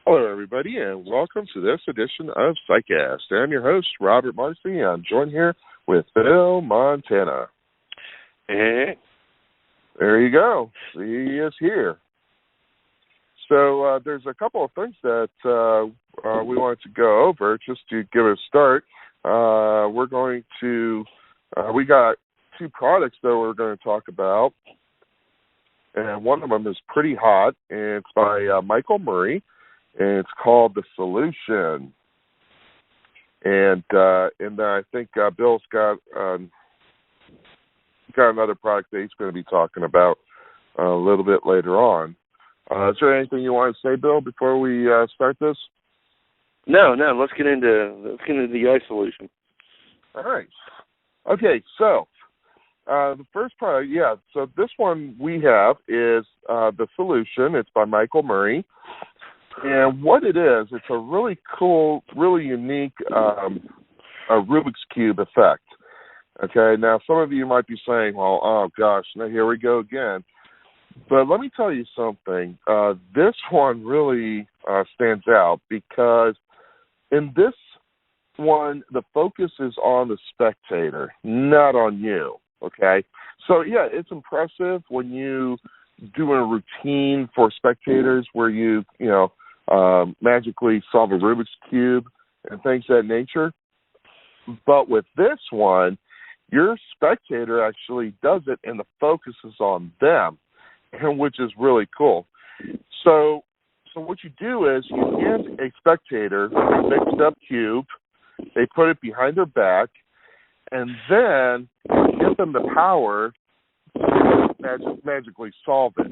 Hello, everybody, and welcome to this edition of Psicast. I'm your host, Robert Marcy. I'm joined here with Phil Montana. Hey. There you go. He is here. So there's a couple of things that we wanted to go over just to give it a start. We got two products that we're going to talk about, and one of them is pretty hot, and it's by Michael Murray. And it's called The Solution. And I think Bill's got another product that he's going to be talking about a little bit later on. Is there anything you want to say, Bill, before we start this? No. Let's get into the eye solution. All right. Okay. So the first product, So this one we have is The Solution. It's by Michael Murray. And what it is, it's a really cool, really unique Rubik's Cube effect. Okay, now some of you might be saying, well, oh gosh, now here we go again. But let me tell you something. This one really stands out because in this one, the focus is on the spectator, not on you. Okay, so yeah, it's impressive when you do a routine for spectators where you magically solve a Rubik's Cube and things of that nature. But with this one, your spectator actually does it and the focus is on them, and which is really cool. So what you do is you hand a spectator a mixed up cube, they put it behind their back, and then you give them the power to magically solve it.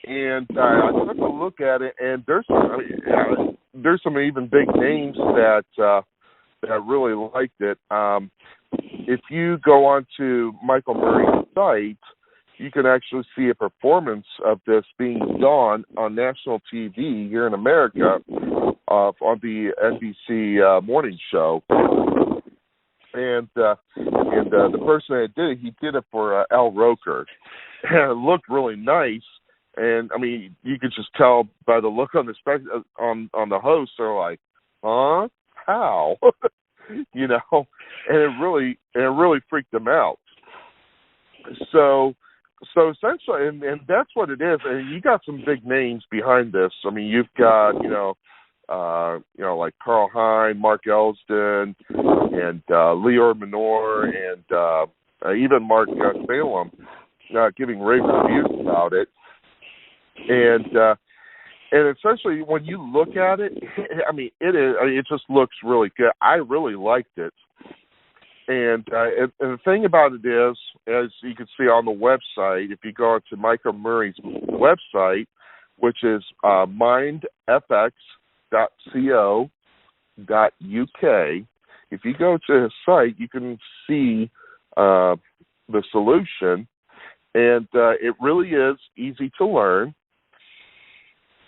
And I took a look at it, and there's some even big names that really liked it. If you go onto Michael Murray's site, you can actually see a performance of this being done on national TV here in America on the NBC morning show. And the person that did it, he did it for Al Roker, and it looked really nice. And I mean, you could just tell by the look on the on the host. They're like, "Huh? How?" And it really freaked them out. So essentially, and that's what it is. And you got some big names behind this. I mean, you've got like Carl Hine, Mark Elston, and Leor Minor, and even Mark Salem giving rave reviews about it. And essentially, when you look at it, I mean, it just looks really good. I really liked it. And the thing about it is, as you can see on the website, if you go to Michael Murray's website, which is mindfx.co.uk, if you go to his site, you can see The Solution, and it really is easy to learn.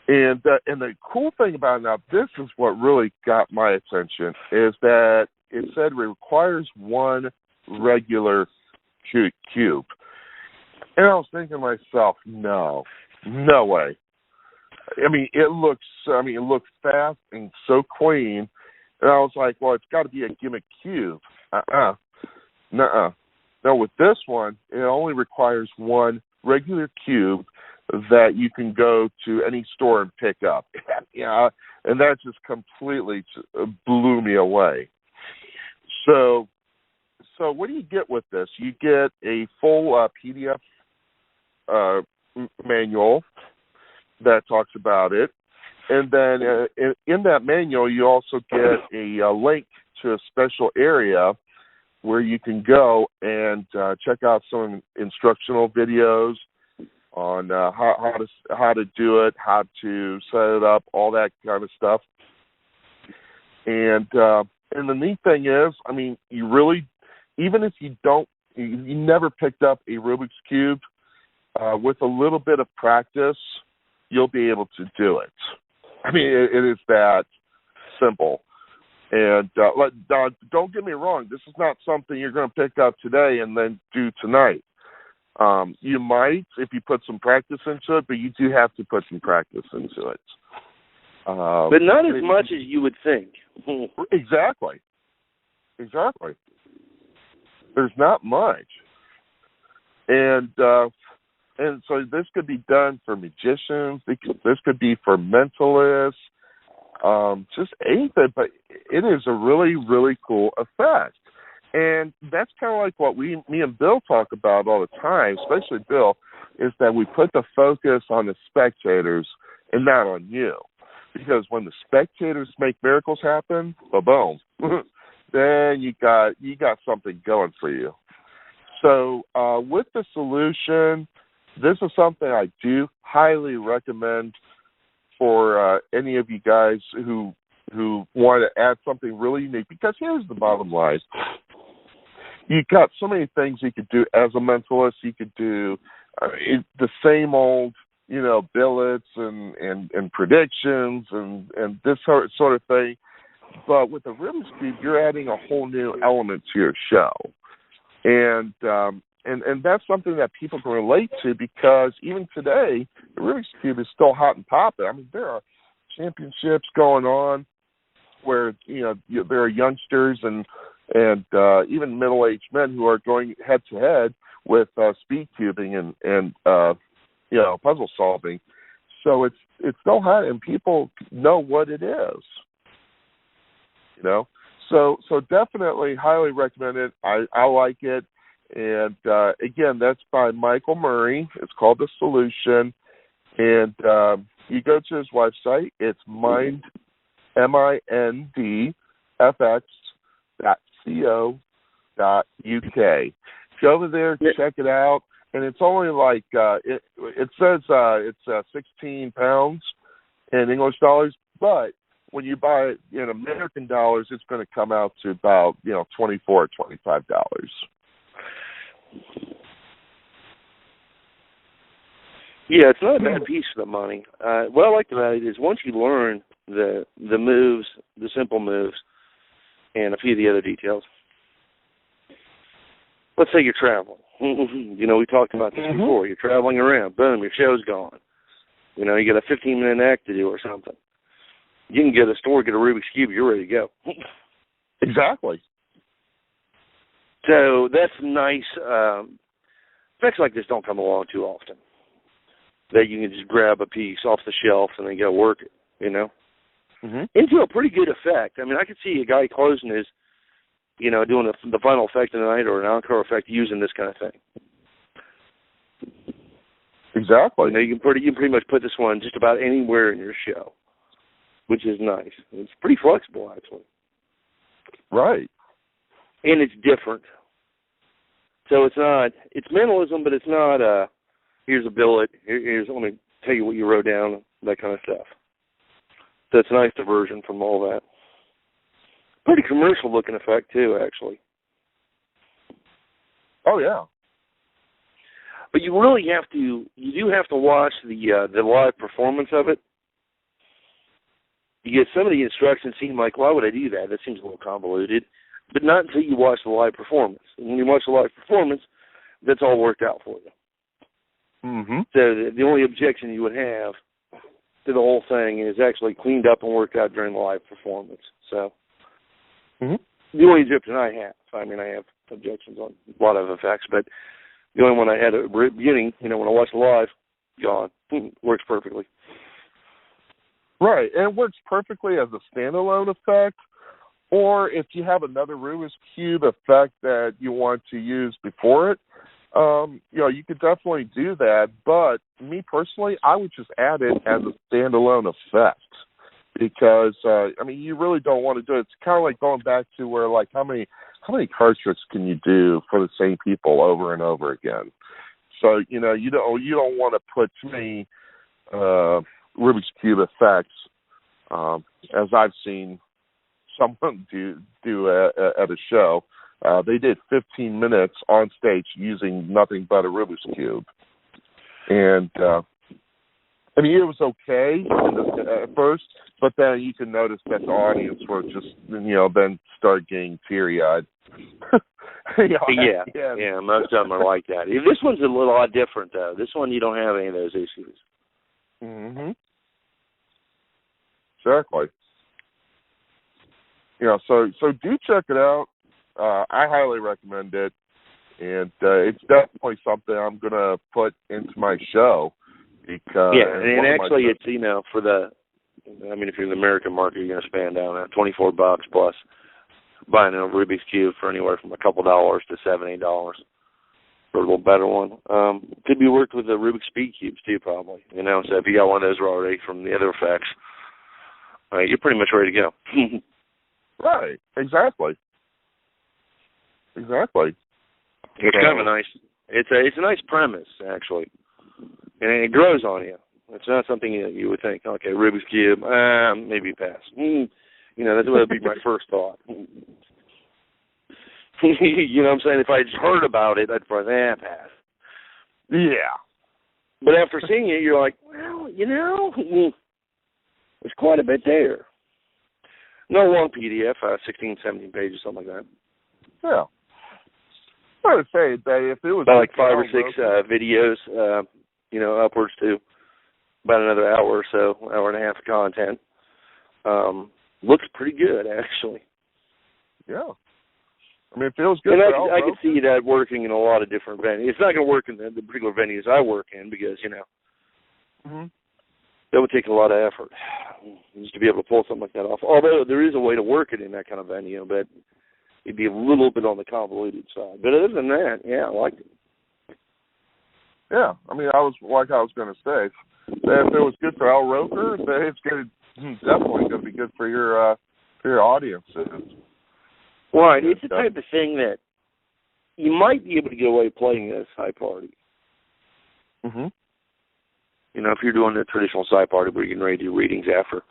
And the cool thing about it, now this is what really got my attention, is that it said it requires one regular cube. And I was thinking to myself, no way. I mean, it looks fast and so clean. And I was like, well, it's got to be a gimmick cube. Nuh-uh. No, with this one, it only requires one regular cube that you can go to any store and pick up. And that just completely blew me away. So what do you get with this? You get a full PDF manual that talks about it. And then in that manual, you also get a link to a special area where you can go and check out some instructional videos on how to do it, how to set it up, all that kind of stuff. And the neat thing is, I mean, you really, even if you never picked up a Rubik's Cube, with a little bit of practice, you'll be able to do it. I mean, it is that simple. And don't get me wrong, this is not something you're going to pick up today and then do tonight. You might if you put some practice into it, but you do have to put some practice into it. But not as much as you would think. Exactly. There's not much. And so this could be done for magicians. This could be for mentalists, just anything. But it is a really, really cool effect. And that's kind of like what me and Bill talk about all the time, especially Bill, is that we put the focus on the spectators and not on you. Because when the spectators make miracles happen, boom, then you got something going for you. So with the solution, this is something I do highly recommend for any of you guys who want to add something really unique. Because here's the bottom line. You got so many things you could do as a mentalist. You could do the same old, billets and predictions and this sort of thing. But with the Rubik's Cube, you're adding a whole new element to your show. And that's something that people can relate to, because even today, the Rubik's Cube is still hot and popping. I mean, there are championships going on where, there are youngsters and even middle-aged men who are going head-to-head with speed cubing and puzzle solving. So it's still hot, and people know what it is. So definitely highly recommend it. I like it. And again, that's by Michael Murray. It's called The Solution. And you go to his website. It's mindfx.co.uk. Go over there, check it out. And it's only like, it says it's 16 pounds in English dollars, but when you buy it in American dollars, it's going to come out to about, $24 or $25. Yeah, it's not a bad piece of the money. What I like about it is once you learn the moves, the simple moves, and a few of the other details. Let's say you're traveling. We talked about this before. You're traveling around. Boom, your show's gone. You got a 15-minute act to do or something. You can go to the store, get a Rubik's Cube, you're ready to go. Exactly. So that's nice. Effects like this don't come along too often. That you can just grab a piece off the shelf and then go work it, Into a pretty good effect. I mean, I could see a guy closing his, doing the final effect of the night or an encore effect using this kind of thing. Exactly. You can pretty much put this one just about anywhere in your show, which is nice. It's pretty flexible, actually. Right. And it's different. So it's mentalism, but it's not, here's a billet, let me tell you what you wrote down, that kind of stuff. So it's a nice diversion from all that. Pretty commercial looking effect too, actually. Oh yeah. But you do have to watch the live performance of it. You get some of the instructions seem like, why would I do that? That seems a little convoluted. But not until you watch the live performance. And when you watch the live performance, that's all worked out for you. Mm-hmm. So the only objection you would have to the whole thing is actually cleaned up and worked out during the live performance. So the only objection I have, I have objections on a lot of effects, but the only one I had at the beginning, when I watched the live, gone. Works perfectly. Right, and it works perfectly as a standalone effect, or if you have another Rubik's Cube effect that you want to use before it, you could definitely do that. But me personally, I would just add it as a standalone effect because you really don't want to do it. It's kind of like going back to where how many card tricks can you do for the same people over and over again? So you don't want to put too many Rubik's Cube effects, as I've seen someone do at a show. They did 15 minutes on stage using nothing but a Rubik's Cube. And, it was okay at first, but then you can notice that the audience were just, then start getting teary-eyed. Yeah, most of them are like that. This one's a little odd different, though. This one, you don't have any of those issues. Mm-hmm. exactly. So do check it out. I highly recommend it, and it's definitely something I'm going to put into my show because and actually it's for the, if you're in the American market, you're going to spend down at $24 plus buying a Rubik's Cube for anywhere from a couple dollars to $7-8 for a little better one. Could be worked with the Rubik's Speed Cubes too, probably. So if you got one of those already from the other effects, you're pretty much ready to go. Right, exactly. It's kind of a nice. It's a nice premise, actually, and it grows on you. It's not something you would think, okay, Rubik's Cube, maybe pass. That would be my first thought. You know what I'm saying? If I just heard about it, I'd probably pass. Yeah. But after seeing it, you're like, well, there's quite a bit there. No long PDF, 16, 17 pages, something like that. Yeah. I would say that if it was about like 5 or 6 videos, upwards to about another hour or so, hour and a half of content. Looks pretty good, actually. Yeah. It feels good. And I could see that working in a lot of different venues. It's not going to work in the particular venues I work in because, that would take a lot of effort just to be able to pull something like that off. Although there is a way to work it in that kind of venue, but it'd be a little bit on the convoluted side. But other than that, I liked it. Yeah, I was going to say, that if it was good for Al Roker, then it's definitely going to be good for your audiences. Right, it's the type of thing that you might be able to get away playing at a side party. Mhm. If you're doing the traditional side party where you're getting ready to do readings after,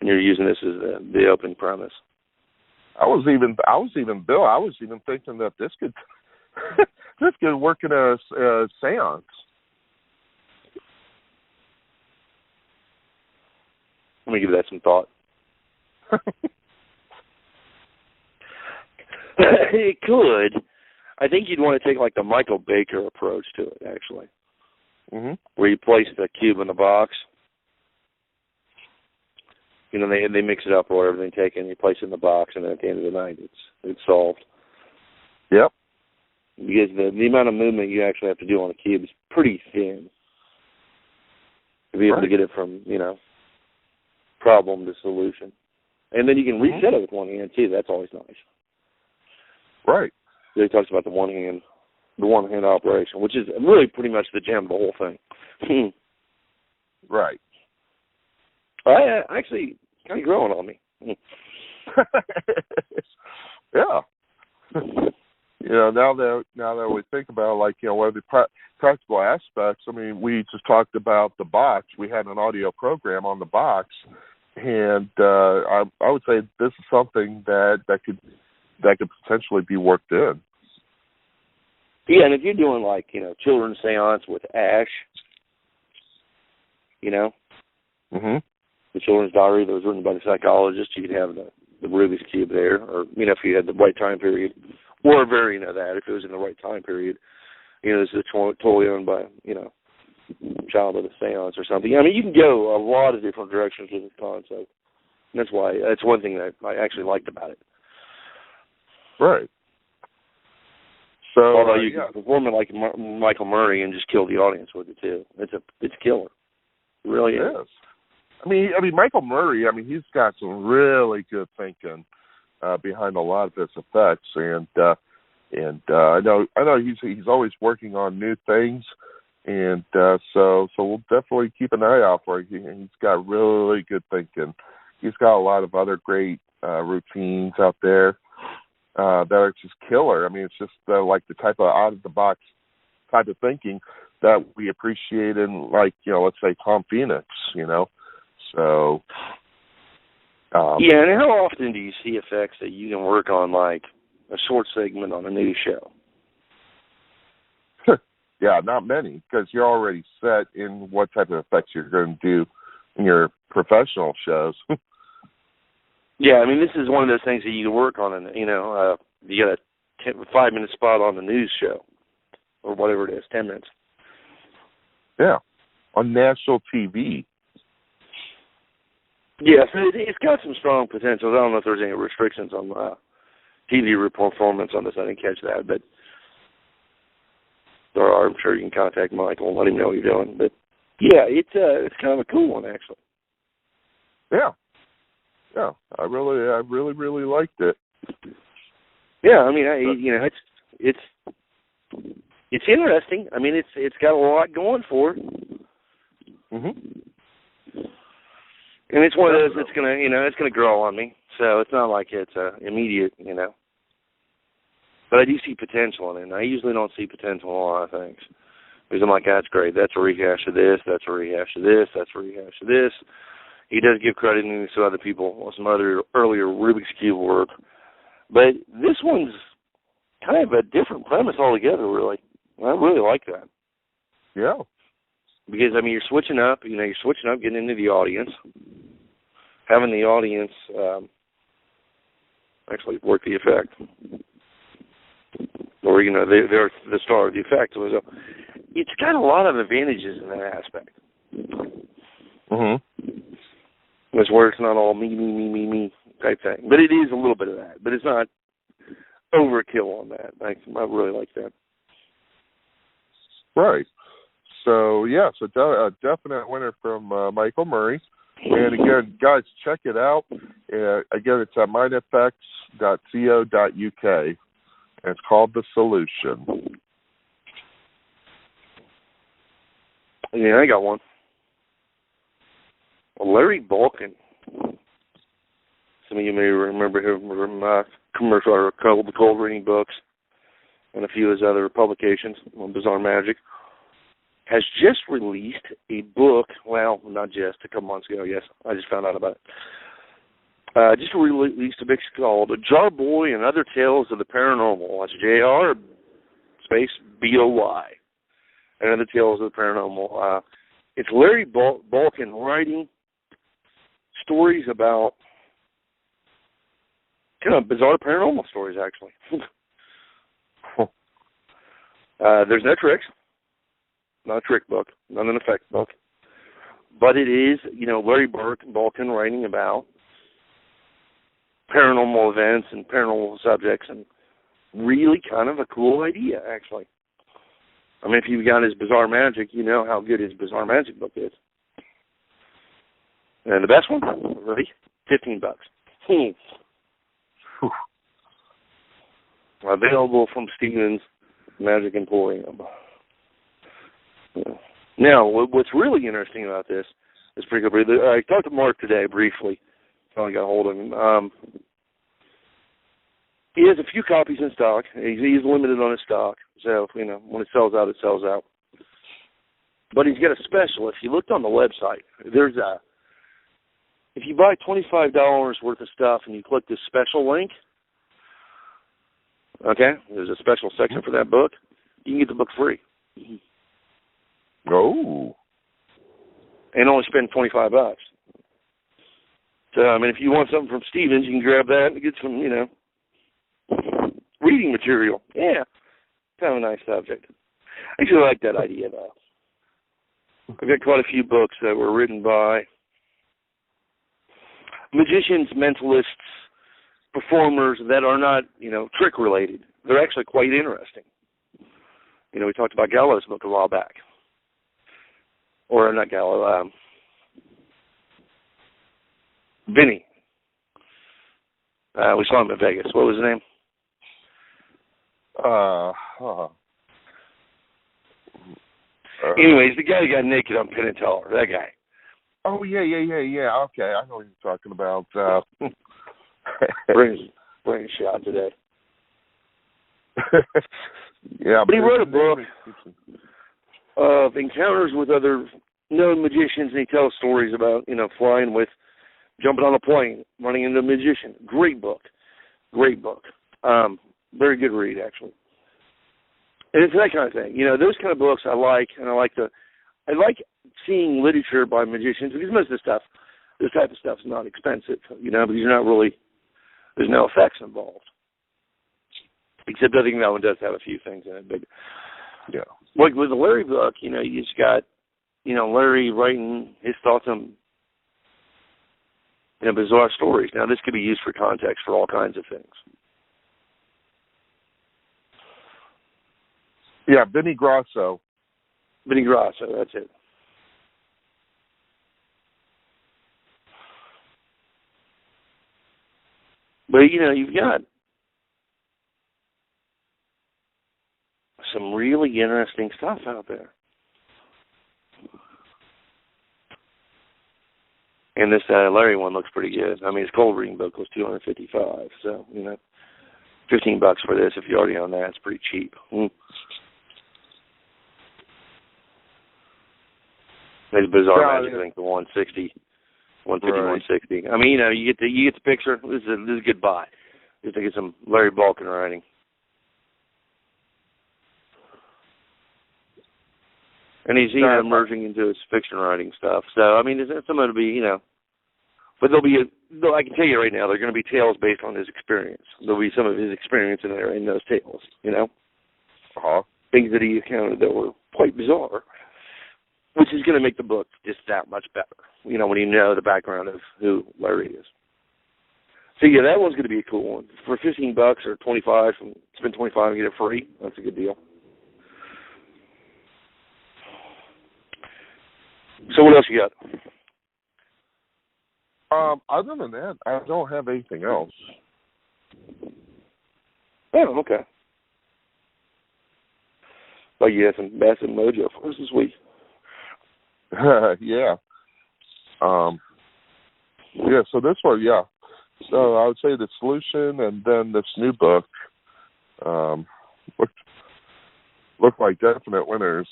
and you're using this as the open premise. I was even thinking that this could work in a seance. Let me give that some thought. It could. I think you'd want to take like the Michael Baker approach to it, actually. Mm-hmm. Where you place the cube in the box. They mix it up or whatever, they take it and you place it in the box, and then at the end of the night, it's solved. Yep. Because the amount of movement you actually have to do on a cube is pretty thin to be able to get it from, problem to solution. And then you can reset it with one hand, too. That's always nice. Right. He talks about the one hand operation, which is really pretty much the gem of the whole thing. Right. I actually kind of growing on me. Yeah. Now that we think about what are the practical aspects. We just talked about the box. We had an audio program on the box, and I would say this is something that could potentially be worked in. Yeah, and if you're doing children's seance with Ash, Mhm. the children's diary that was written by the psychologist, you could have the Rubik's Cube there, or if you had the right time period, or a variant of that if it was in the right time period. This is totally owned by child of the seance or something. You can go a lot of different directions with this concept. And that's one thing that I actually liked about it. Right. So, although you can perform it like Michael Murray and just kill the audience with it too. It's killer. It really is. Michael Murray. He's got some really good thinking behind a lot of his effects, and I know he's always working on new things, and so we'll definitely keep an eye out for him. He's got really good thinking. He's got a lot of other great routines out there that are just killer. It's just like the type of out of the box type of thinking that we appreciate in, let's say Tom Phoenix. So. And how often do you see effects that you can work on, like a short segment on a news show? Yeah, not many, because you're already set in what type of effects you're going to do in your professional shows. Yeah, this is one of those things that you can work on, and you got a 5-minute spot on the news show, or whatever it is, 10 minutes. Yeah, on national TV. Yeah, so it's got some strong potential. I don't know if there's any restrictions on TV performance on this. I didn't catch that, but there are. I'm sure you can contact Michael and let him know what you're doing. But yeah, it's kind of a cool one actually. Yeah, I really liked it. Yeah, I mean, it's interesting. I mean, it's got a lot going for it. Mhm. And it's one of those that's gonna grow on me. So it's not like it's immediate, But I do see potential in it. And I usually don't see potential in a lot of things. Because I'm like, that's great. That's a rehash of this. That's a rehash of this. That's a rehash of this. He does give credit to other people on some other earlier Rubik's Cube work. But this one's kind of a different premise altogether, really. I really like that. Yeah. Because, I mean, you're switching up, getting into the audience, having the audience actually work the effect. Or, they're the star of the effect. So it's got a lot of advantages in that aspect. Mm-hmm. It's where it's not all me type thing. But it is a little bit of that. But it's not overkill on that. I really like that. Right. So, yeah, a definite winner from Michael Murray. And, again, guys, check it out. Again, it's at mindfx.co.uk, and it's called The Solution. Yeah, I got one. Larry Balkin. Some of you may remember him from commercial or cold reading books and a few of his other publications on Bizarre Magic. Has just released a book, well, not just, a couple months ago, yes, I just found out about it. Just released a book called Jar Boy and Other Tales of the Paranormal. That's JR space BOY. And Other Tales of the Paranormal. It's Larry Balkin writing stories about kind of bizarre paranormal stories, actually. There's no tricks. Not a trick book, not an effect book. But it is, Larry Balkin writing about paranormal events and paranormal subjects, and really kind of a cool idea, actually. I mean, if you've got his Bizarre Magic, you know how good his Bizarre Magic book is. And the best one, ready? $15. Available from Stevens Magic Emporium. Now, what's really interesting about this is pretty good. I talked to Mark today briefly. Finally got a hold of him. He has a few copies in stock. He's limited on his stock. So, when it sells out, it sells out. But he's got a special. If you looked on the website, if you buy $25 worth of stuff and you click this special link, okay, there's a special section for that book, you can get the book free. Oh. And only spend $25. So, I mean, if you want something from Stevens, you can grab that and get some, reading material. Yeah. Kind of a nice subject. I actually like that idea, though. I've got quite a few books that were written by magicians, mentalists, performers that are not, trick-related. They're actually quite interesting. We talked about Gallo's book a while back. Or not Gallo, Vinny. We saw him in Vegas. What was his name? Anyways, the guy who got naked on Penn and Teller, that guy. Oh, yeah. Okay, I know what you're talking about. Brain shot today. Yeah, but he wrote a book of encounters with other known magicians, and he tells stories about, flying with, jumping on a plane, running into a magician. Great book. Very good read, actually. And it's that kind of thing. Those kind of books I like, and I like seeing literature by magicians, because most of this type of stuff is not expensive, because you're not really, there's no effects involved. Except I think that one does have a few things in it, but yeah. Like with the Larry book, you just got, Larry writing his thoughts on bizarre stories. Now, this could be used for context for all kinds of things. Yeah, Benny Grasso. Benny Grasso, that's it. But, you've got some really interesting stuff out there. And this Larry one looks pretty good. I mean, his cold reading book was $255, so, $15 for this. If you already own that, it's pretty cheap. It's bizarre magic, I think, for $160. 150, right. 160. I mean, you get the picture. This is a good buy. Just to get some Larry Balkin writing. And he's merging into his fiction writing stuff. So I mean, there's some of it to be, but I can tell you right now, they're going to be tales based on his experience. There'll be some of his experience in there in those tales. Things that he encountered that were quite bizarre, which is going to make the book just that much better. When you know the background of who Larry is. So yeah, that one's going to be a cool one for $15 or $25. Spend $25 and get it free. That's a good deal. So what else you got? Other than that, I don't have anything else. Oh, okay. But you had some massive mojo for us this week. Yeah. Yeah, so this one, yeah. So I would say the solution and then this new book look like definite winners.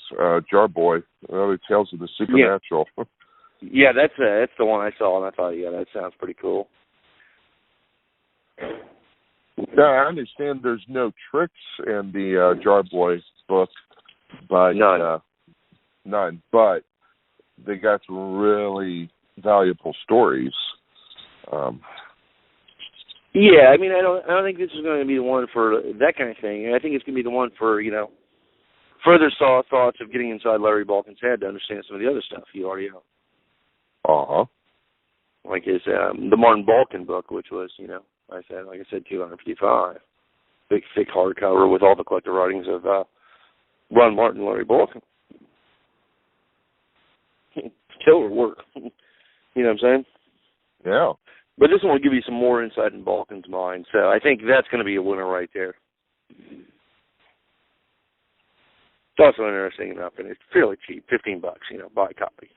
Jar Boy, Other Tales of the Supernatural. Yeah, that's the one I saw, and I thought, yeah, that sounds pretty cool. Yeah, I understand there's no tricks in the Jar Boy book, but none. But they got some really valuable stories. Yeah, I mean, I don't think this is going to be the one for that kind of thing. I think it's going to be the one for further thoughts of getting inside Larry Balkin's head to understand some of the other stuff you already know. Like his the Martin Balkin book, which was like I said, $255, big thick hardcover with all the collector writings of Ron Martin, Larry Balkin. Killer work. You know what I'm saying? Yeah. But this one will give you some more insight in Balkin's mind, so I think that's going to be a winner right there. It's also interesting enough, and it's fairly cheap, $15. Buy a copy.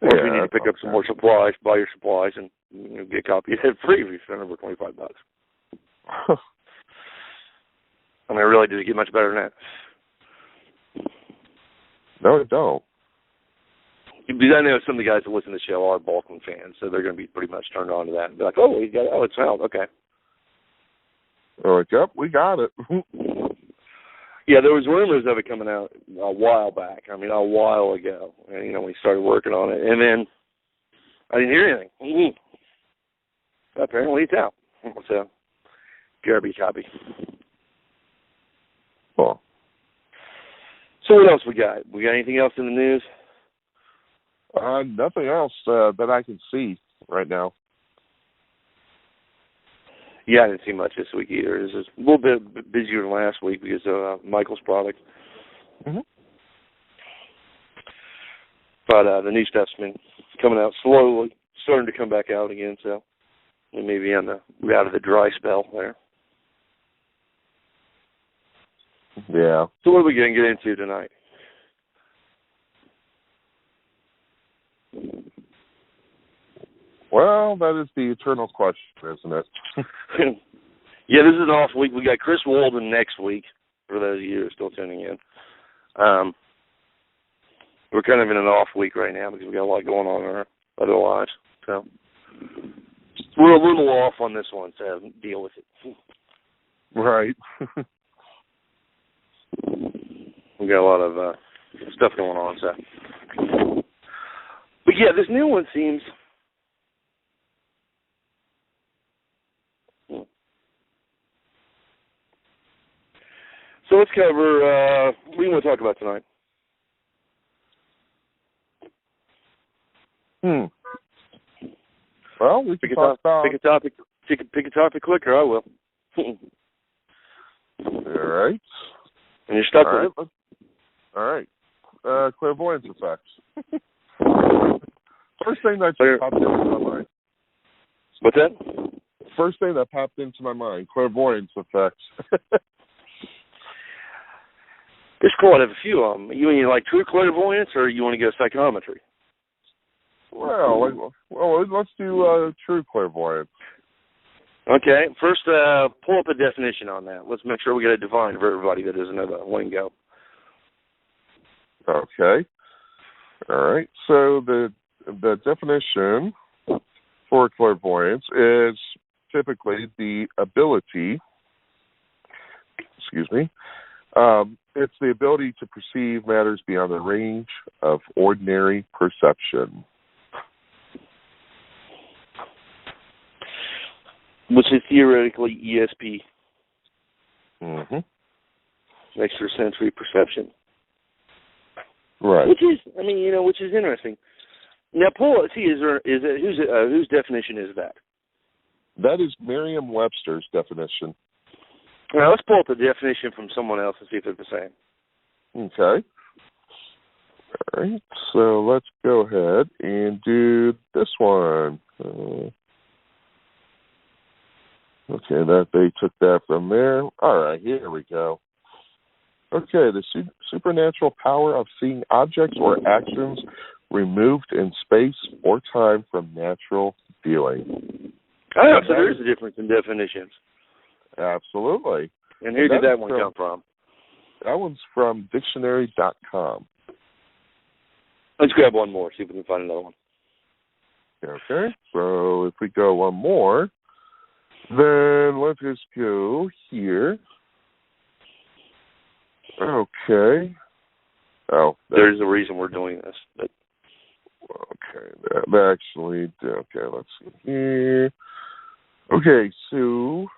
Or if you need to pick up some more supplies, buy your supplies and get a copy of it free if you spend over $25. I mean, really, does it get much better than that? No, it don't. Because I know some of the guys that listen to the show are Balkin fans, so they're going to be pretty much turned on to that. And be like, it's out, okay. They're like, yep, we got it. Yeah, there was rumors of it coming out a while back. I mean, a while ago. And, we started working on it. And then I didn't hear anything. Apparently it's out. So, GRB copy. Cool. So what else we got? We got anything else in the news? Nothing else that I can see right now. Yeah, I didn't see much this week either. This is a little bit busier than last week because of Michael's product. Mm-hmm. But the new stuff's been coming out slowly, starting to come back out again, so we may be out of the dry spell there. Yeah. So what are we going to get into tonight? Well, that is the eternal question, isn't it? Yeah, this is an off week. We got Chris Walden next week, for those of you who are still tuning in. We're kind of in an off week right now because we got a lot going on in our other lives. So we're a little off on this one, so deal with it. Right. We got a lot of stuff going on, so. But yeah, this new one seems. So let's cover, what do you want to talk about tonight? Well, we can talk about... Pick a topic quicker, I will. All right. And you're stuck with it. All right. Clairvoyance effects. First thing that just popped into my mind. What's that? First thing that popped into my mind, clairvoyance effects. There's quite a few of them. You mean like true clairvoyance, or you want to go psychometry? Well, let's do true clairvoyance. Okay. First, pull up a definition on that. Let's make sure we get it defined for everybody that doesn't know the lingo. Okay. All right. So the definition for clairvoyance is typically the ability, it's the ability to perceive matters beyond the range of ordinary perception. Which is theoretically ESP. Mm-hmm. Extrasensory perception. Right. Which is interesting. Now, whose definition is that? That is Merriam-Webster's definition. Now, let's pull up the definition from someone else and see if they're the same. Okay. All right. So let's go ahead and do this one. Okay, they took that from there. All right, here we go. Okay, the supernatural power of seeing objects or actions removed in space or time from natural viewing. Oh, so there is a difference in definitions. Absolutely. And who did that one come from? That one's from dictionary.com. Let's grab one more, see if we can find another one. Okay, so if we go one more, then let's just go here. Okay. Oh, there's a reason we're doing this. But... Okay, that actually. Okay, let's see here. Okay, so.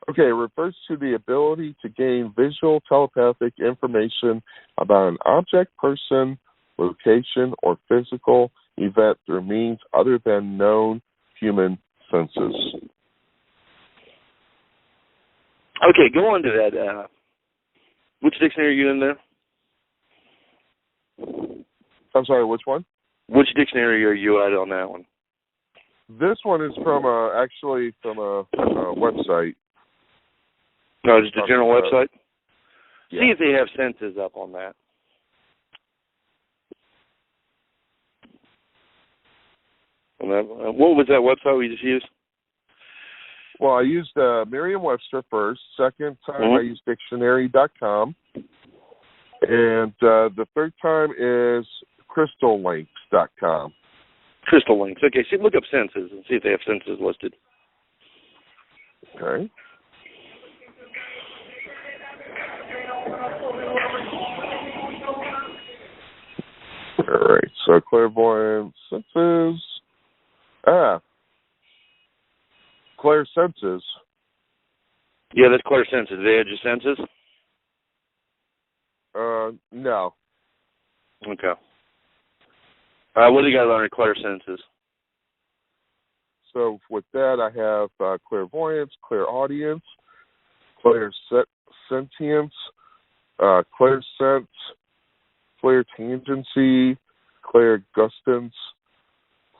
Okay, it refers to the ability to gain visual telepathic information about an object, person, location, or physical event through means other than known human senses. Okay, go on to that. Which dictionary are you in there? I'm sorry, which one? Which dictionary are you at on that one? This one is from actually from a website. No, just a general website? Yeah. See if they have senses up on that. What was that website we just used? Well, I used Merriam-Webster first. Second time I used dictionary.com. And the third time is crystallinks.com. Crystal Links. Okay, so look up senses and see if they have senses listed. Okay. All right, so clairvoyance, senses. Clairsenses. Yeah, that's clairsenses. Do they have just senses? No. Okay. What do you got to learn in clairsenses? So with that, I have clairvoyance, clairaudience, clairsentience, clairsense, clairtangency, clairgustance,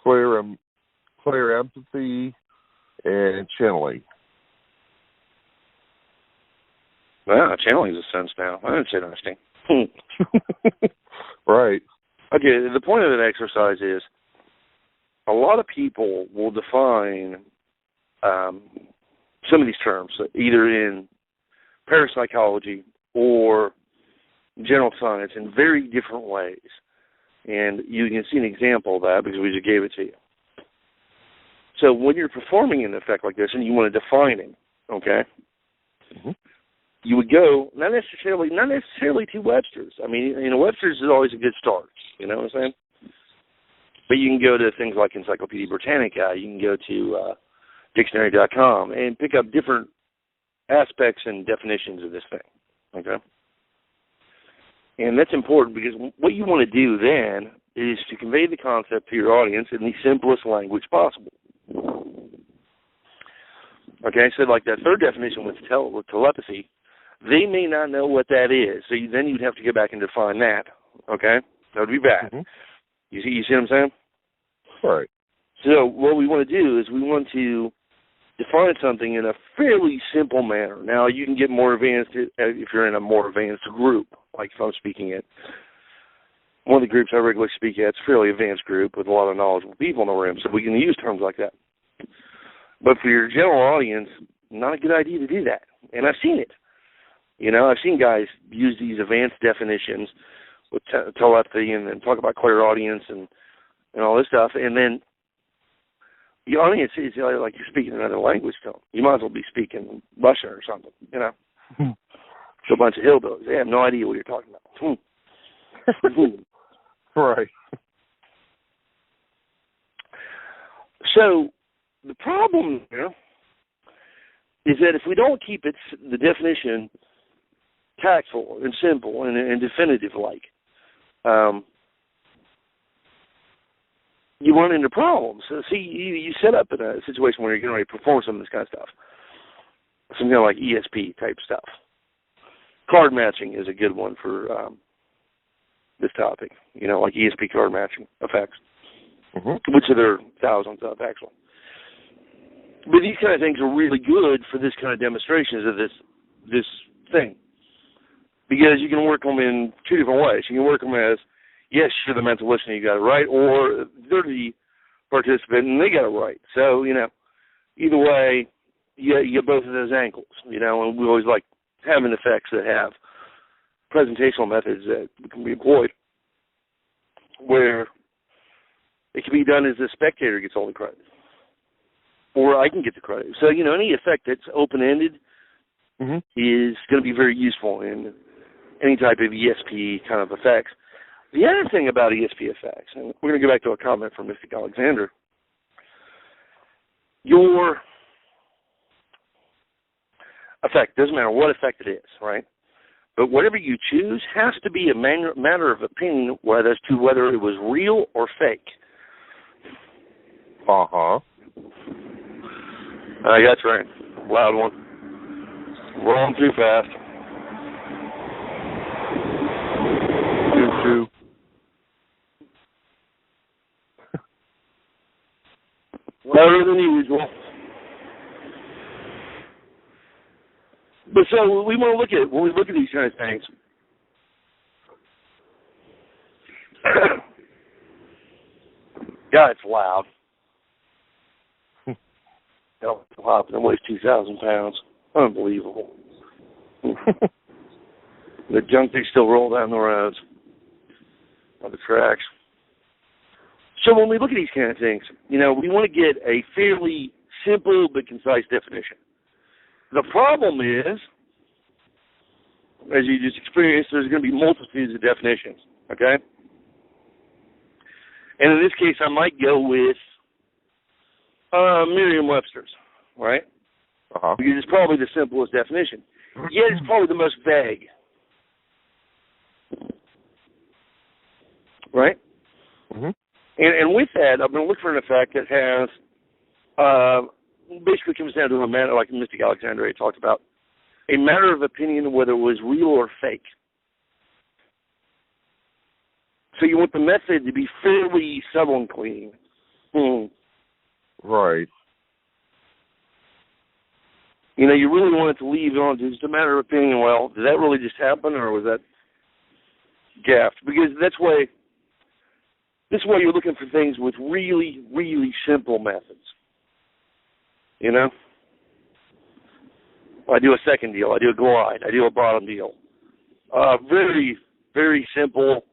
clairempathy, and channeling. Wow, channeling is a sense now. That's interesting. Right. Okay, the point of that exercise is a lot of people will define some of these terms, either in parapsychology or general science, in very different ways. And you can see an example of that because we just gave it to you. So when you're performing an effect like this and you want to define it, okay, you would go not necessarily to Webster's. I mean, Webster's is always a good start. You know what I'm saying? But you can go to things like Encyclopedia Britannica. You can go to dictionary.com and pick up different aspects and definitions of this thing. Okay. And that's important because what you want to do then is to convey the concept to your audience in the simplest language possible. Okay, so like that third definition with telepathy, they may not know what that is, so then you'd have to go back and define that. Okay, that would be bad. Mm-hmm. You see what I'm saying? All right. So what we want to do is we want to define something in a fairly simple manner. Now, you can get more advanced if you're in a more advanced group, like if I'm speaking at one of the groups I regularly speak at. It's a fairly advanced group with a lot of knowledgeable people in the room, so we can use terms like that. But for your general audience, not a good idea to do that. And I've seen it. You know, I've seen guys use these advanced definitions with telepathy and talk about clairaudience and all this stuff, and then the audience is like you're speaking another language to them. You might as well be speaking Russian or something, you know. It's a bunch of hillbillies. They have no idea what you're talking about. Right. So the problem here is that if we don't keep the definition tactful and simple and definitive-like, you run into problems. So, see, you set up in a situation where you're getting ready to perform some of this kind of stuff, some kind of like ESP type stuff. Card matching is a good one for this topic, you know, like ESP card matching effects, which there are thousands of, actually. But these kind of things are really good for this kind of demonstrations of this thing, because you can work them in two different ways. You can work them as, yes, you're the mental listener, you got it right, or they're the participant and they got it right. So, you know, either way, you get both of those angles, you know, and we always like having effects that have presentational methods that can be employed where it can be done as the spectator gets all the credit, or I can get the credit. So, you know, any effect that's open-ended is going to be very useful in any type of ESP kind of effects. The other thing about ESP effects, and we're going to go back to a comment from Mystic Alexander, your effect, doesn't matter what effect it is, right? But whatever you choose has to be a matter of opinion as to whether it was real or fake. Uh-huh. That's right. Loud one. Rolling too fast. Choo-choo. Louder than usual. But so we want to look at, when we look at these kind of things, God, it's loud. It weighs 2,000 pounds. Unbelievable. The junk they still roll down the roads on the tracks. So when we look at these kind of things, you know, we want to get a fairly simple but concise definition. The problem is, as you just experienced, there's going to be multitudes of definitions, okay? And in this case, I might go with Merriam-Webster's, right? Uh-huh. Because it's probably the simplest definition. Yet it's probably the most vague. Right? Mm-hmm. And with that, I'm going to look for an effect that has, basically comes down to a matter, like Mystic Alexander talked about, a matter of opinion whether it was real or fake. So you want the method to be fairly subtle and clean. Right. You know, you really want it to leave it on just a matter of opinion. Well, did that really just happen, or was that gaffed? Because this way you're looking for things with really, really simple methods. You know? I do a second deal. I do a glide. I do a bottom deal. Very, very simple.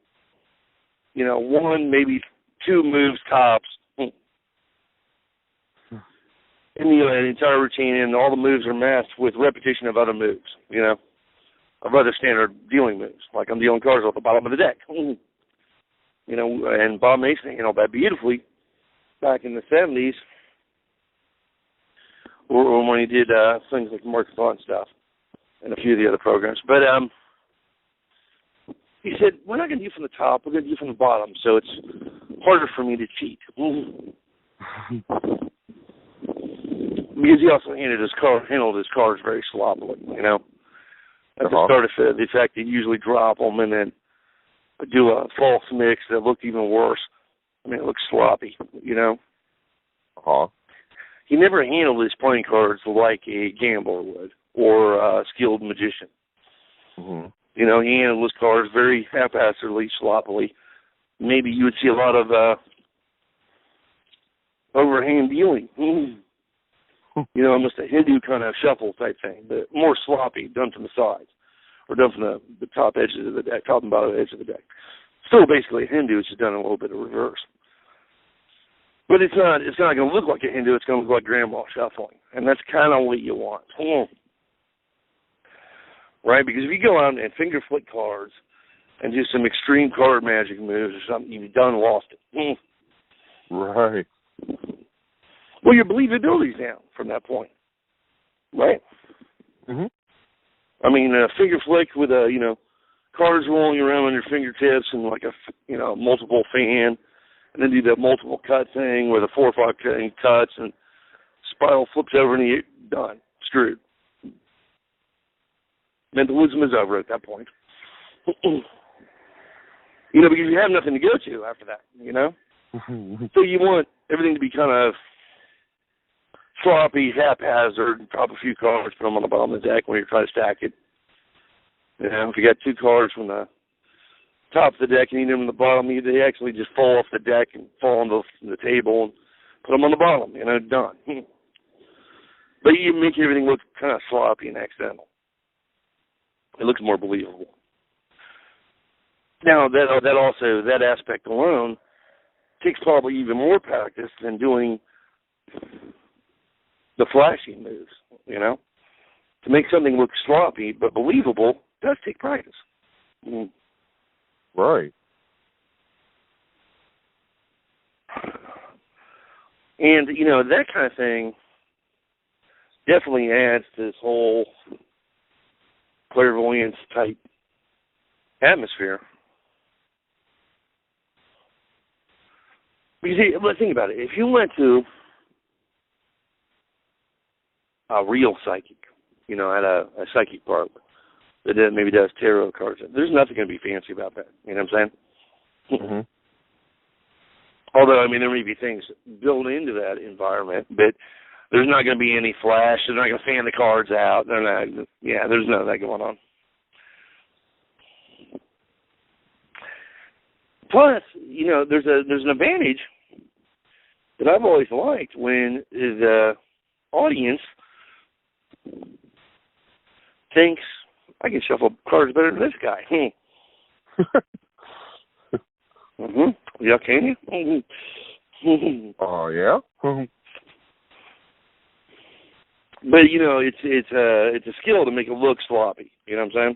You know, one, maybe two moves tops. And the entire routine, and all the moves are masked with repetition of other moves, you know, of other standard dealing moves. Like I'm dealing cards off the bottom of the deck. You know, and Bob Mason handled that beautifully back in the 70s, or when he did things like Mark Thon stuff and a few of the other programs. But, He said, we're not going to do from the top, we're going to do from the bottom, so it's harder for me to cheat. Because he also handled his cars very sloppily, you know. At the start of the fact he'd usually drop them and then do a false mix that looked even worse. I mean, it looked sloppy, you know. He never handled his playing cards like a gambler would or a skilled magician. You know, he handled his cards very haphazardly, sloppily. Maybe you would see a lot of overhand dealing. You know, almost a Hindu kind of shuffle type thing, but more sloppy, done from the sides, or done from the top edges of the deck, top and bottom edge of the deck. Still basically a Hindu, it's just done a little bit of reverse. But it's not going to look like a Hindu, it's going to look like grandma shuffling. And that's kind of what you want. Right? Because if you go out and finger flick cards and do some extreme card magic moves or something, you've done lost it. Right. Well, your believability's down from that point, right? I mean, a finger flick with cards rolling around on your fingertips and like a multiple fan, and then do the multiple cut thing where the 4 or 5 cuts and spiral flips over and you're done, screwed. Mentalism is over at that point. Because you have nothing to go to after that, you know? So you want everything to be kind of sloppy, haphazard, drop a few cards, put them on the bottom of the deck when you're trying to stack it. You know, if you got 2 cards from the top of the deck and you need them on the bottom, they actually just fall off the deck and fall on the table and put them on the bottom, done. But you make everything look kind of sloppy and accidental. It looks more believable. Now, that aspect alone takes probably even more practice than doing the flashy moves, To make something look sloppy but believable does take practice. Right. And, that kind of thing definitely adds to this whole clairvoyance type atmosphere. Because, let's think about it. If you went to a real psychic, at a psychic parlor that maybe does tarot cards, there's nothing going to be fancy about that. You know what I'm saying? Although, there may be things built into that environment, but there's not going to be any flash. They're not going to fan the cards out. There's none of that going on. Plus, there's an advantage that I've always liked when the audience thinks, I can shuffle cards better than this guy. Yeah, can you? Oh, yeah? But, it's a skill to make it look sloppy. You know what I'm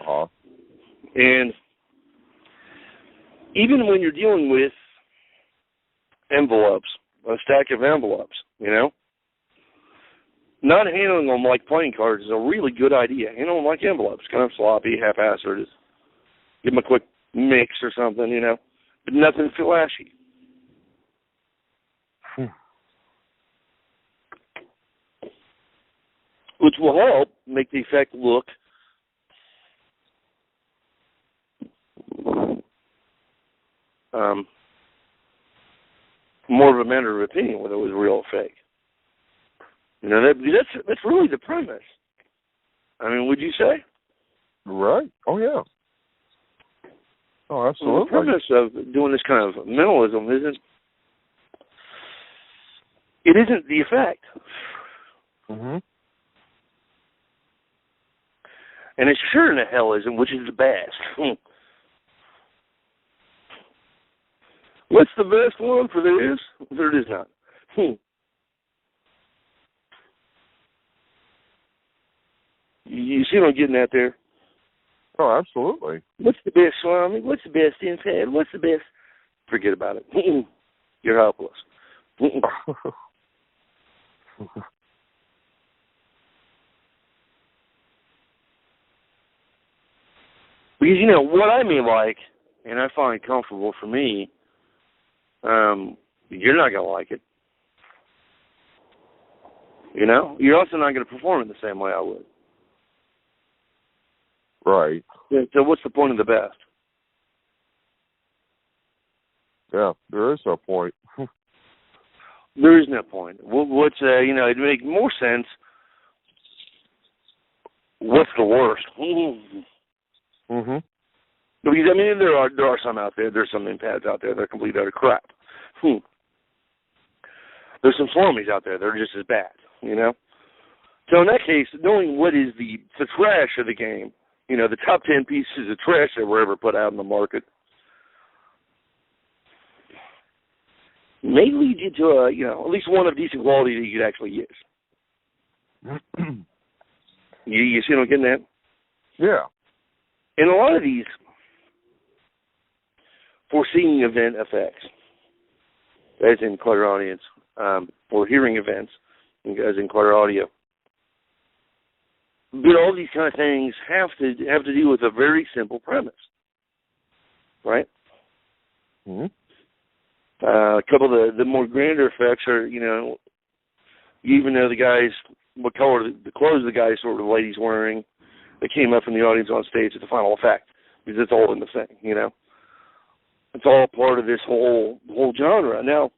saying? And even when you're dealing with envelopes, a stack of envelopes, not handling them like playing cards is a really good idea. Handle them like envelopes, kind of sloppy, haphazard. Give them a quick mix or something, but nothing flashy. Which will help make the effect look more of a matter of opinion whether it was real or fake. That's really the premise. Would you say? Right. Oh, yeah. Oh, absolutely. Well, the premise of doing this kind of mentalism isn't the effect. And it sure in the hell isn't, which is the best. What's the best one for this? There it is not. You see what I'm getting at there? Oh, absolutely. What's the best, Swami? What's the best inside? What's the best? Forget about it. You're helpless. Because, what I may like, and I find comfortable for me, you're not going to like it. You're also not going to perform it the same way I would. Right. So what's the point of the best? Yeah, there is no point. There is no point. What's it'd make more sense. What's the worst? Mm-hmm. Because there are some out there. There's some impads out there that are complete utter crap. There's some Stormies out there that are just as bad. So in that case, knowing what is the trash of the game, the top 10 pieces of trash that were ever put out in the market, may lead you to at least one of decent quality that you could actually use. You see what I'm getting at? Yeah. And a lot of these foreseeing event effects, as in clutter audience, or hearing events, as in clutter audio, but all these kind of things have to do with a very simple premise, right? Mm-hmm. A couple of the more grander effects are, you even know the guys, what color the clothes the guys or the lady's wearing, that came up from the audience on stage at the final effect, because it's all in the thing, It's all part of this whole genre. Now,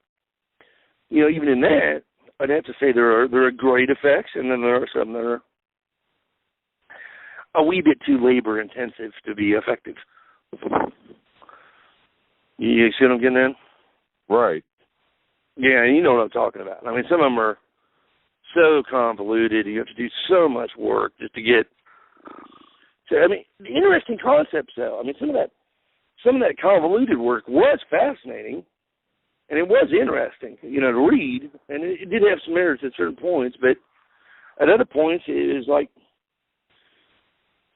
even in that, I'd have to say there are great effects, and then there are some that are a wee bit too labor intensive to be effective. You see what I'm getting at? Right. Yeah, and you know what I'm talking about. Some of them are so convoluted. You have to do so much work just to get. Interesting concepts, though. Some of that convoluted work was fascinating, and it was interesting, to read, and it did have some merits at certain points, but at other points, it was like,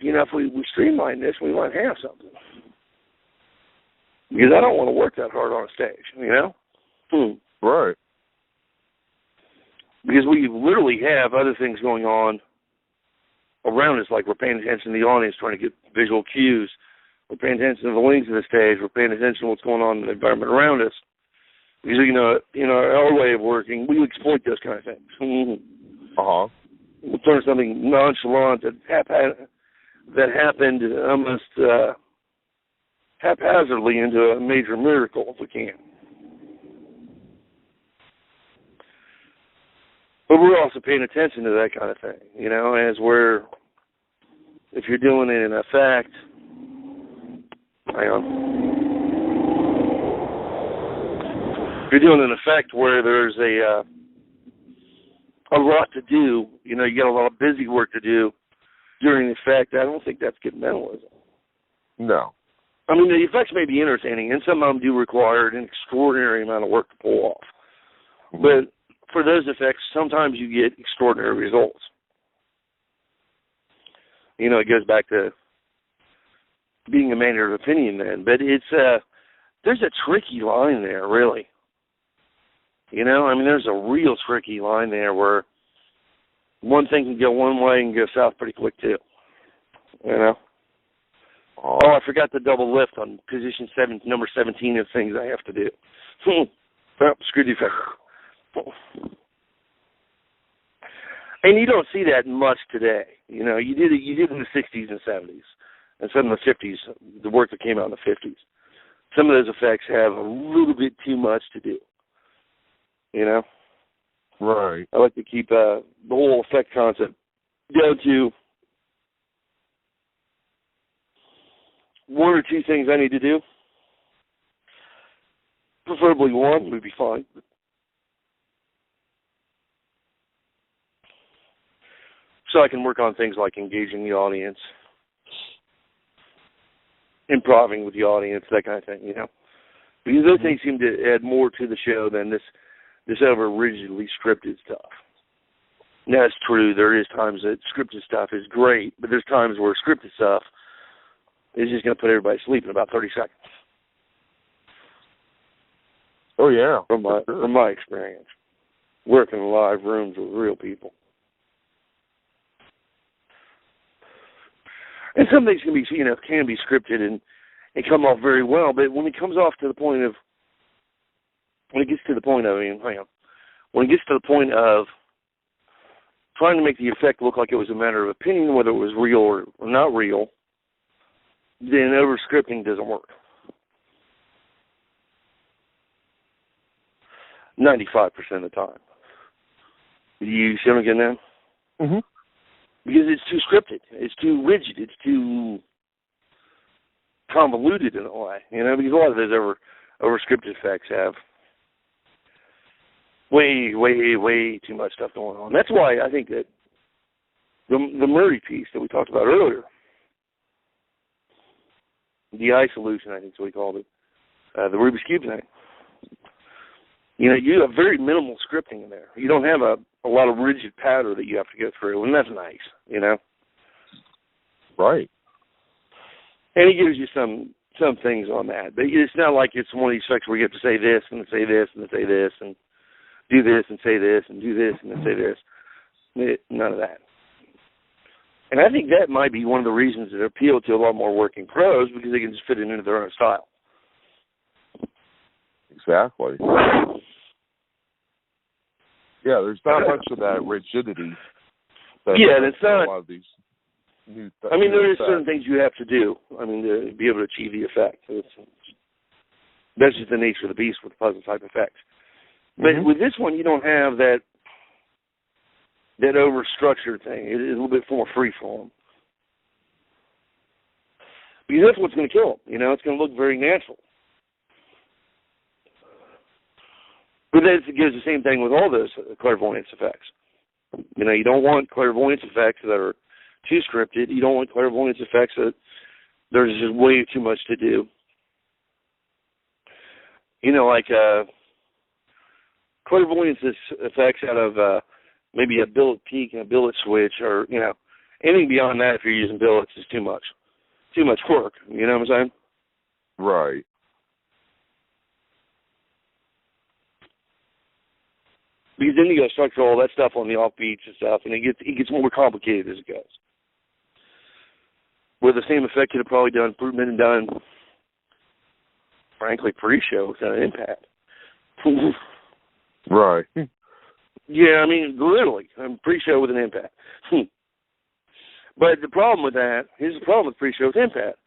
if we streamline this, we might have something. Because I don't want to work that hard on a stage, Right. Because we literally have other things going on around us, like we're paying attention to the audience, trying to get visual cues. We're paying attention to the wings of the stage. We're paying attention to what's going on in the environment around us. Because, our way of working, we exploit those kind of things. Uh-huh. We'll turn something nonchalant that happened almost haphazardly into a major miracle if we can. But we're also paying attention to that kind of thing, if you're doing it in effect, hang on. If you're doing an effect where there's a lot to do, you got a lot of busy work to do during the effect, I don't think that's good mentalism. No. The effects may be entertaining, and some of them do require an extraordinary amount of work to pull off. Mm-hmm. But for those effects, sometimes you get extraordinary results. It goes back to being a matter of opinion then. But it's there's a tricky line there, really. There's a real tricky line there where one thing can go one way and go south pretty quick, too. Oh, I forgot the double lift on position number 17 of things I have to do. Well, screw the effect. And you don't see that much today. You did it in the 60s and 70s, and some in the 50s, the work that came out in the 50s. Some of those effects have a little bit too much to do. Right. I like to keep the whole effect concept down to one or two things I need to do. Preferably one would be fine. So I can work on things like engaging the audience, improvising with the audience, that kind of thing, Because those things seem to add more to the show than this over rigidly scripted stuff. Now, it's true, there is times that scripted stuff is great, but there's times where scripted stuff is just going to put everybody to sleep in about 30 seconds. Oh, yeah. From my experience, working in live rooms with real people. And some things can be scripted and come off very well, but when it gets to the point of trying to make the effect look like it was a matter of opinion, whether it was real or not real, then over-scripting doesn't work. 95% of the time. You see what I'm getting at? Mm-hmm. Because it's too scripted. It's too rigid. It's too convoluted in a way. Because a lot of those over-scripted effects have way, way, way too much stuff going on. That's why I think that the Murray piece that we talked about earlier, the eye solution, I think is what we called it, the Rubik's Cube thing, you have very minimal scripting in there. You don't have a lot of rigid pattern that you have to go through, and that's nice, Right. And he gives you some things on that. But it's not like it's one of these effects where you have to say this and then say this and then say this and do this and say this and do this and then say this. None of that. And I think that might be one of the reasons that appeal to a lot more working pros, because they can just fit it into their own style. Exactly. Yeah, there's not much of that rigidity. Yeah, and it's not. A lot of these new there are certain things you have to do. To be able to achieve the effect. That's just the nature of the beast with puzzle type effects. But with this one, you don't have that over-structured thing. It's a little bit more free-form. Because that's what's going to kill them. It's going to look very natural. But that gives the same thing with all those clairvoyance effects. You don't want clairvoyance effects that are too scripted. You don't want clairvoyance effects that there's just way too much to do. Like clairvoyance effects out of maybe a billet peak and a billet switch, or anything beyond that. If you're using billets, is too much work. You know what I'm saying? Right. Because then you got to structure all that stuff on the offbeats and stuff, and it gets more complicated as it goes. Where the same effect could have probably been done, frankly, pre-show without an impact. Right. Yeah, literally, pre-show with an impact. But the problem with that, here's the problem with pre-show with impact.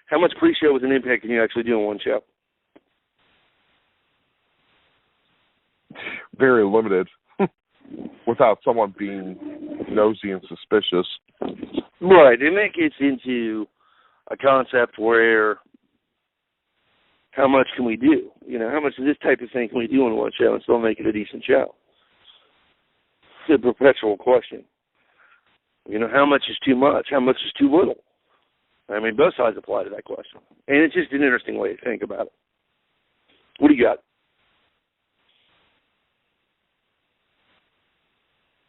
How much pre-show with an impact can you actually do in one show? Very limited. Without someone being nosy and suspicious. Right, and that gets into a concept where how much can we do? How much of this type of thing can we do in one show and still make it a decent show? It's a perpetual question. How much is too much? How much is too little? Both sides apply to that question. And it's just an interesting way to think about it. What do you got?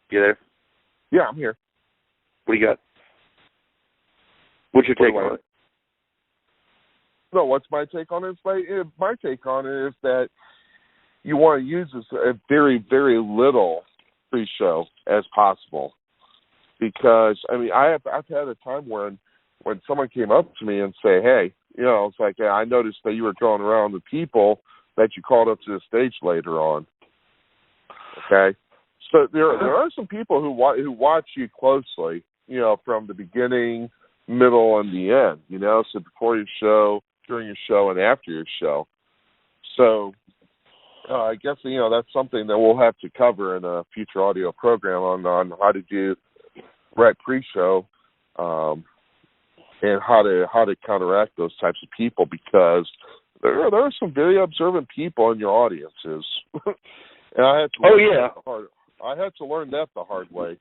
You there? Yeah, I'm here. What do you got? What's your take on it? No, what's my take on it? My take on it is that you want to use a very, very little pre-show as possible. Because, I've had a time when someone came up to me and say, hey, it's like, I noticed that you were going around the people that you called up to the stage later on. Okay? So there are some people who watch you closely, from the beginning, middle, and the end, so before your show, during your show, and after your show. So I guess, that's something that we'll have to cover in a future audio program on how to do right pre-show and how to counteract those types of people, because there are some very observant people in your audiences. And I had to learn that the hard way.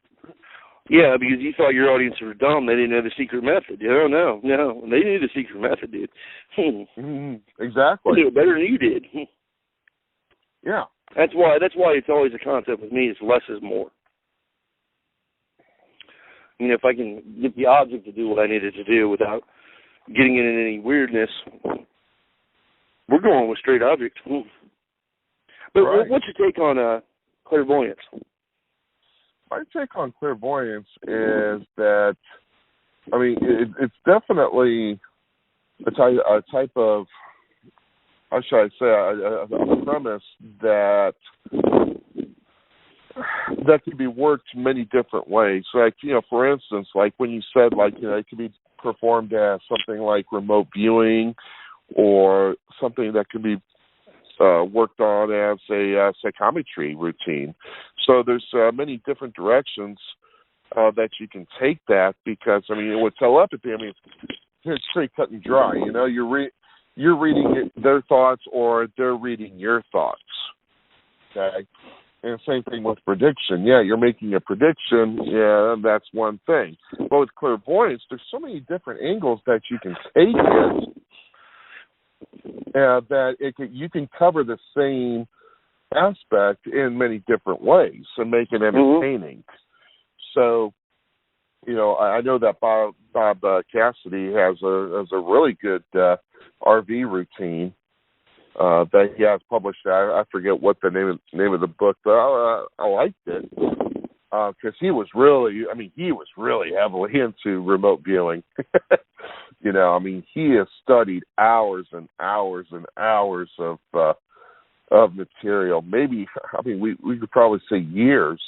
Yeah, because you thought your audience were dumb. They didn't know the secret method. No, they knew the secret method, dude. Exactly. They knew it better than you did. Yeah. That's why it's always a concept with me. It's less is more. If I can get the object to do what I needed to do without getting in any weirdness, we're going with straight object. But right. What's your take on clairvoyance? My take on clairvoyance is that I mean, it's definitely a type of, how should I say, a premise that can be worked many different ways. Like, for instance, like when you said, like, it could be performed as something like remote viewing, or something that could be worked on as a psychometry routine. So there's many different directions that you can take that, because, I mean, with telepathy, I mean, it's pretty cut and dry. You're reading their thoughts, or they're reading your thoughts. Okay? And same thing with prediction. Yeah, you're making a prediction. Yeah, that's one thing. But with clairvoyance, there's so many different angles that you can take it, that you can cover the same aspect in many different ways and make it entertaining. So, I know that Bob Cassidy has a really good RV routine that he has published. I forget what the name of the book, but I liked it because he was really heavily into remote viewing. I mean, he has studied hours and hours and hours of material. Maybe, I mean, we could probably say years.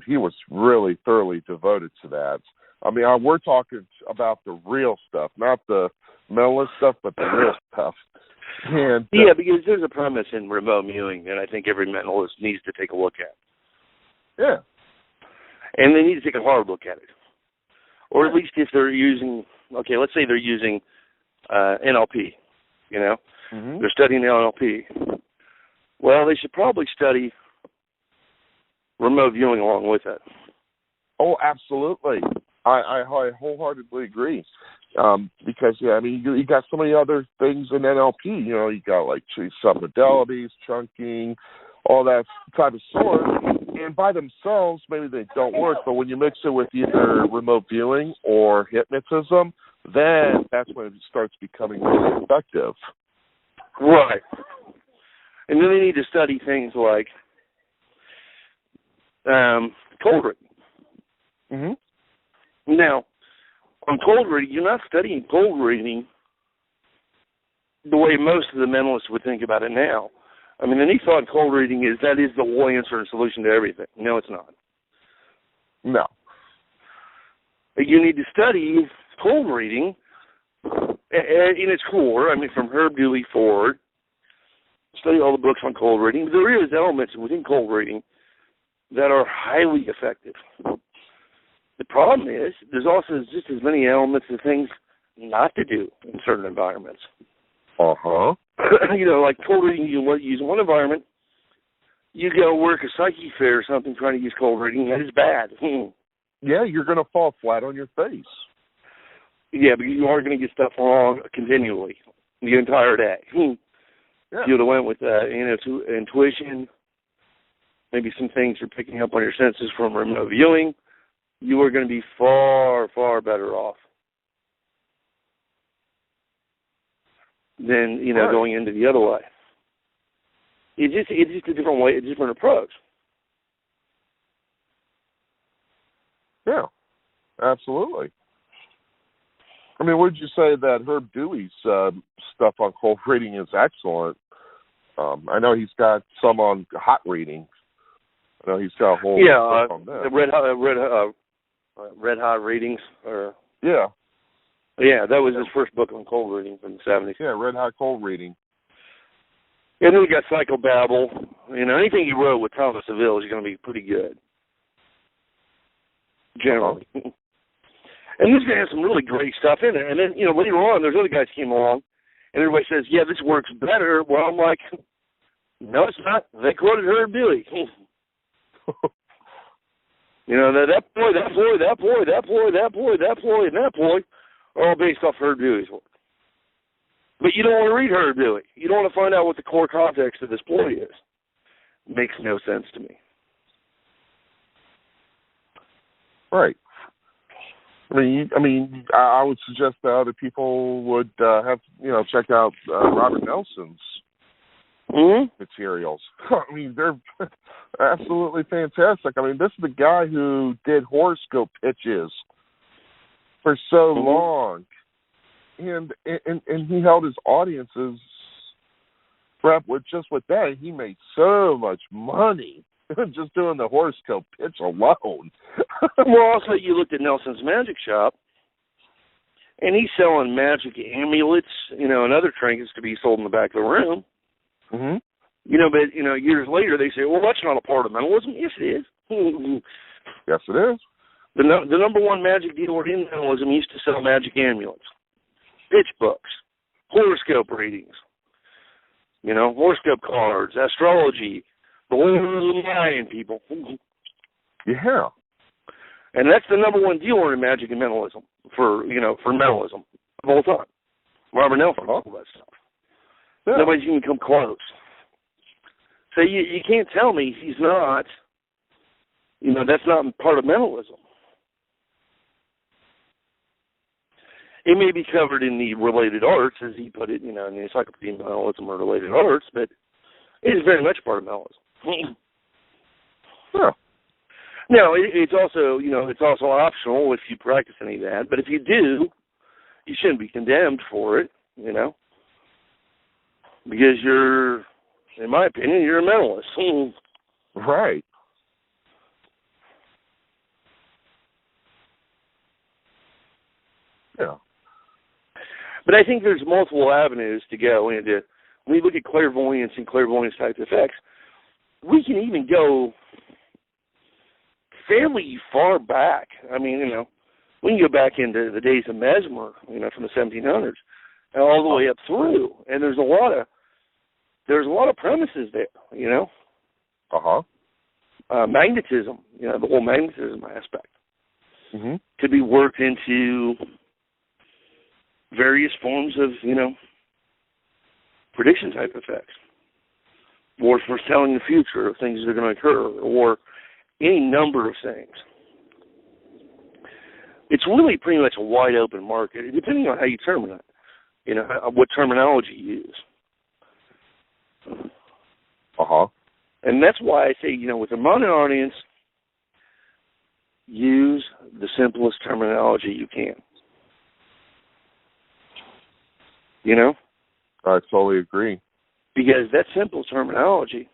He was really thoroughly devoted to that. I mean, we're talking about the real stuff, not the mentalist stuff, but the real stuff. And, yeah, because there's a premise in remote viewing that I think every mentalist needs to take a look at. Yeah. And they need to take a hard look at it. Or at least if they're using, let's say they're using NLP, They're studying NLP. Well, they should probably study remote viewing along with it. Oh, absolutely. I wholeheartedly agree. Because, I mean, you got so many other things in NLP. You got like submodalities, chunking, all that type of sort. And by themselves, maybe they don't work. But when you mix it with either remote viewing or hypnotism, then that's when it starts becoming really effective. Right. And then they need to study things like cold reading. Mm-hmm. Now, on cold reading, you're not studying cold reading the way most of the mentalists would think about it now. I mean, the neat thought in cold reading is that is the whole answer and solution to everything. No, it's not. No. You need to study cold reading in its core. I mean, from Herb Dewey forward, study all the books on cold reading. But there is elements within cold reading that are highly effective. The problem is there's also just as many elements of things not to do in certain environments. Uh-huh. Like cold reading, you use one environment, you go work a psyche fair or something trying to use cold reading, that is bad. Yeah, you're going to fall flat on your face. Yeah, because you are going to get stuff wrong continually the entire day. Yeah. You would have went with intuition, maybe some things you're picking up on your senses from remote viewing, you are going to be far, far better off than, right. going into the other way. It's just a different way, a different approach. Yeah, absolutely. I mean, would you say that Herb Dewey's stuff on cold reading is excellent? I know he's got some on hot reading. I know he's got a whole stuff on that. The Red Hot Readings. Yeah, that was his first book on cold reading from the 70s. Yeah, Red Hot Cold Reading. And then we got Psychobabble. Anything he wrote with Thomas Seville is going to be pretty good, generally. Uh-huh. And this guy has some really great stuff in it. And then, later on, there's other guys came along, and everybody says, yeah, this works better. Well, I'm like, no, it's not. They quoted Herb Dewey. That ploy are all based off Herb Dewey's work. But you don't want to read Herb Dewey. You don't want to find out what the core context of this ploy is. Makes no sense to me. Right. I would suggest that other people would have check out Robert Nelson's materials. I mean, they're absolutely fantastic. I mean, this is the guy who did horoscope pitches for so long, and he held his audiences. With that, he made so much money just doing the horoscope pitch alone. Well, also you looked at Nelson's Magic Shop, and he's selling magic amulets, and other trinkets to be sold in the back of the room. Mm-hmm. But years later they say, well, that's not a part of mentalism. Yes, it is. Yes, it is. The number one magic dealer in mentalism used to sell magic amulets, pitch books, horoscope readings. Horoscope cards, astrology, the whole nine, people. Yeah. And that's the number one dealer in magic and mentalism for mentalism of all time. Robert Nelson, all that stuff. Yeah. Nobody's even come close. So you can't tell me he's not, that's not part of mentalism. It may be covered in the related arts, as he put it, in the Encyclopedia of Mentalism or related arts, but it is very much part of mentalism. Yeah. Now, it's also optional if you practice any of that, but if you do, you shouldn't be condemned for it, because you're, in my opinion, you're a mentalist. Right. Yeah. But I think there's multiple avenues to go into. When we look at clairvoyance and clairvoyance type effects, we can even go fairly far back. I mean, we can go back into the days of Mesmer, from the 1700s, and all the way up through. And there's a lot of premises there, magnetism, the whole magnetism aspect could be worked into various forms of, prediction type effects, or foretelling the future of things that are going to occur, or any number of things. It's really pretty much a wide open market, depending on how you term it, what terminology you use. And that's why I say, with a modern audience, use the simplest terminology you can. I totally agree. Because that simple terminology,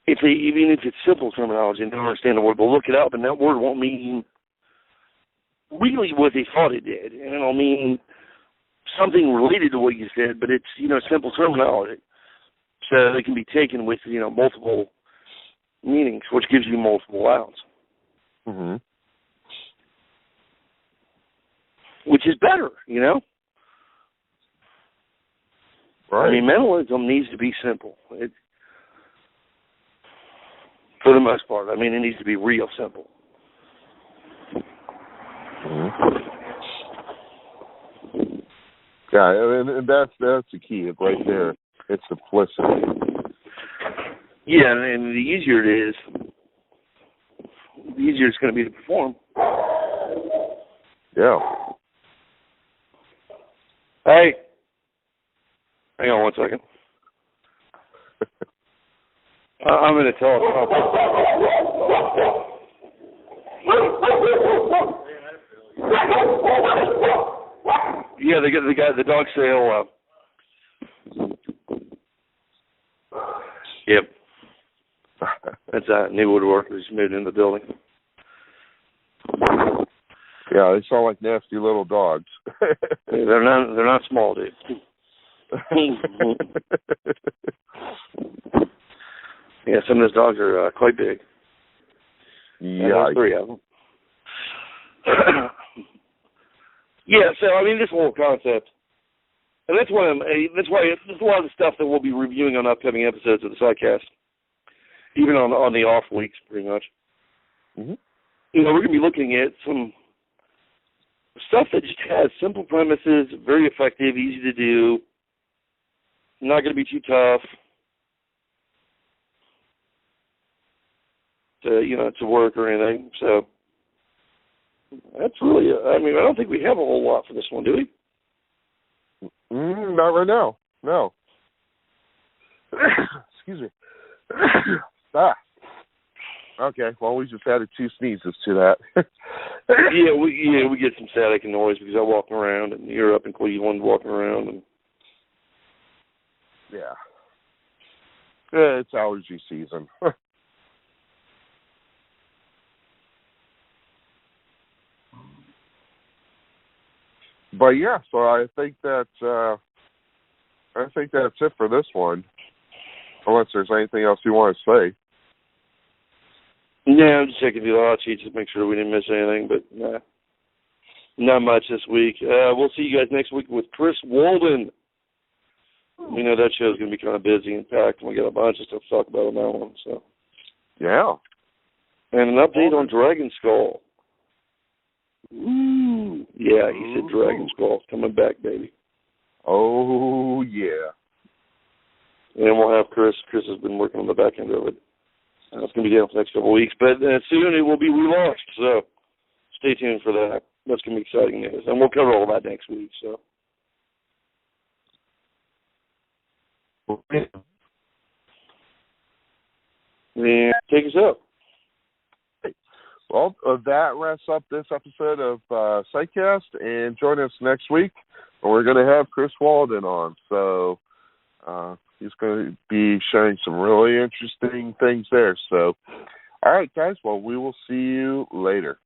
even if it's simple terminology and don't understand the word, they'll look it up and that word won't mean really what they thought it did. And it'll mean something related to what you said, but it's, simple terminology. So it can be taken with, multiple meanings, which gives you multiple outs. Mm-hmm. Which is better, Right. I mean, mentalism needs to be simple. For the most part. I mean, it needs to be real simple. Mm-hmm. Yeah, and that's the key right there. It's simplicity. Yeah, and the easier it is, the easier it's going to be to perform. Yeah. Hey. Hang on one second. I'm going to tell it. Yeah, the dog sale. Yep. That's new woodworkers moved in the building. Yeah, they sound like nasty little dogs. They're not small, dude. Yeah, some of those dogs are quite big. Yeah, there's 3 of them. Yeah, so I mean, this whole concept, and that's why there's a lot of the stuff that we'll be reviewing on upcoming episodes of the Psicast, even on the off weeks, pretty much. Mm-hmm. We're going to be looking at some stuff that just has simple premises, very effective, easy to do, not going to be too tough to work or anything. So that's really, I don't think we have a whole lot for this one, do we? Not right now. No. Excuse me. Okay, well, we just added 2 sneezes to that. we get some static and noise because I walk around, and you're up in Cleveland walking around. And yeah, it's allergy season. But yeah, so I think that's it for this one. Unless there's anything else you want to say. No, I'm just checking the law sheets to make sure we didn't miss anything, but nah, not much this week. We'll see you guys next week with Chris Walden. We know that show's going to be kind of busy and packed, and we got a bunch of stuff to talk about on that one. So, yeah. And an update on Dragon Skull. Ooh. Yeah, he said Dragon Skull coming back, baby. Oh, yeah. And we'll have Chris. Chris has been working on the back end of it. It's going to be down for the next couple of weeks, but soon it will be relaunched, so stay tuned for that. That's going to be exciting news, and we'll cover all that next week. So, and take us up. Well, that wraps up this episode of Psicast, and join us next week, and we're going to have Chris Walden on. So he's going to be sharing some really interesting things there. So, all right, guys, well, we will see you later.